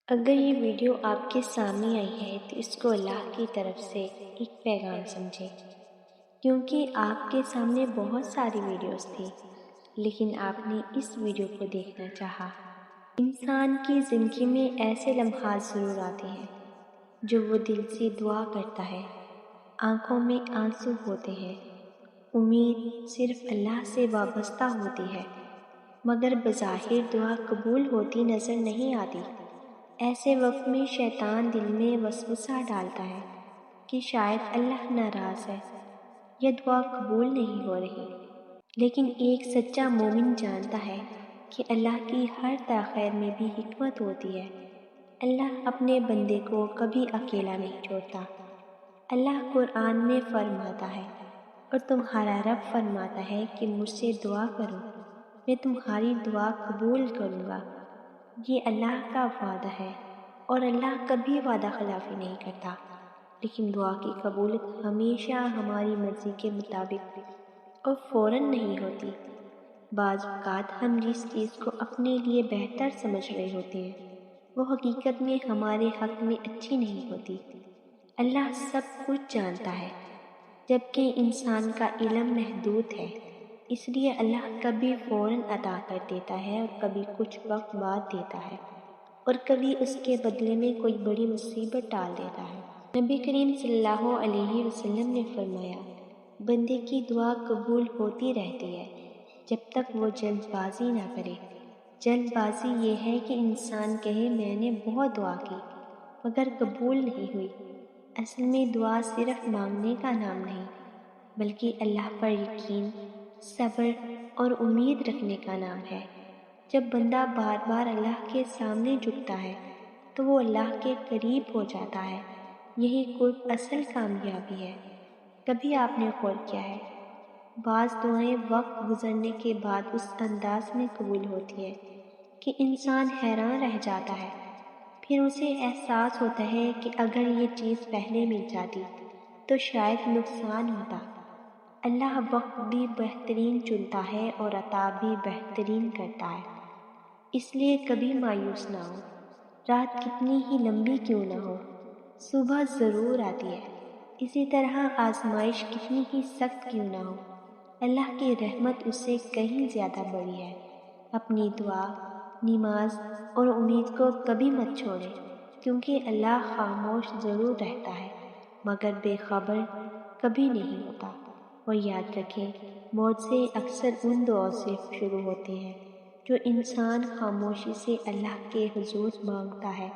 اگر یہ ویڈیو آپ کے سامنے آئی ہے تو اس کو اللہ کی طرف سے ایک پیغام سمجھیں، کیونکہ آپ کے سامنے بہت ساری ویڈیوز تھی لیکن آپ نے اس ویڈیو کو دیکھنا چاہا۔ انسان کی زندگی میں ایسے لمحات ضرور آتے ہیں جو وہ دل سے دعا کرتا ہے، آنکھوں میں آنسو ہوتے ہیں، امید صرف اللہ سے وابستہ ہوتی ہے، مگر بظاہر دعا قبول ہوتی نظر نہیں آتی۔ ایسے وقت میں شیطان دل میں وسوسہ ڈالتا ہے کہ شاید اللہ ناراض ہے یا دعا قبول نہیں ہو رہی، لیکن ایک سچا مومن جانتا ہے کہ اللہ کی ہر تاخیر میں بھی حکمت ہوتی ہے۔ اللہ اپنے بندے کو کبھی اکیلا نہیں چھوڑتا۔ اللہ قرآن میں فرماتا ہے، اور تمہارا رب فرماتا ہے کہ مجھ سے دعا کرو، میں تمہاری دعا قبول کروں گا۔ یہ اللہ کا وعدہ ہے اور اللہ کبھی وعدہ خلافی نہیں کرتا، لیکن دعا کی قبولیت ہمیشہ ہماری مرضی کے مطابق اور فوراً نہیں ہوتی۔ بعض اوقات ہم جس چیز کو اپنے لیے بہتر سمجھ رہے ہوتے ہیں وہ حقیقت میں ہمارے حق میں اچھی نہیں ہوتی۔ اللہ سب کچھ جانتا ہے، جبکہ انسان کا علم محدود ہے، اس لیے اللہ کبھی فوراً عطا کر دیتا ہے اور کبھی کچھ وقت بعد دیتا ہے، اور کبھی اس کے بدلے میں کوئی بڑی مصیبت ڈال دیتا ہے۔ نبی کریم صلی اللہ علیہ وسلم نے فرمایا، بندے کی دعا قبول ہوتی رہتی ہے جب تک وہ جلد بازی نہ کرے۔ جلد بازی یہ ہے کہ انسان کہے میں نے بہت دعا کی مگر قبول نہیں ہوئی۔ اصل میں دعا صرف مانگنے کا نام نہیں، بلکہ اللہ پر یقین، صبر اور امید رکھنے کا نام ہے۔ جب بندہ بار بار اللہ کے سامنے جھکتا ہے تو وہ اللہ کے قریب ہو جاتا ہے۔ یہی قرب اصل کامیابی ہے۔ کبھی آپ نے غور کیا ہے، بعض دعائیں وقت گزرنے کے بعد اس انداز میں قبول ہوتی ہے کہ انسان حیران رہ جاتا ہے۔ پھر اسے احساس ہوتا ہے کہ اگر یہ چیز پہلے مل جاتی تو شاید نقصان ہوتا۔ اللہ وقت بھی بہترین چنتا ہے اور عطا بھی بہترین کرتا ہے۔ اس لیے کبھی مایوس نہ ہو، رات کتنی ہی لمبی کیوں نہ ہو، صبح ضرور آتی ہے۔ اسی طرح آزمائش کتنی ہی سخت کیوں نہ ہو، اللہ کی رحمت اس سے کہیں زیادہ بڑی ہے۔ اپنی دعا، نماز اور امید کو کبھی مت چھوڑیں، کیونکہ اللہ خاموش ضرور رہتا ہے مگر بے خبر کبھی نہیں ہوتا۔ اور یاد رکھیں، معجزے اکثر ان دعاؤں سے شروع ہوتے ہیں جو انسان خاموشی سے اللہ کے حضور مانگتا ہے۔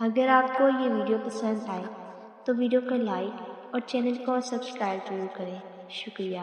اگر آپ کو یہ ویڈیو پسند آئے تو ویڈیو کو لائک اور چینل کو سبسکرائب ضرور کریں۔ شکریہ۔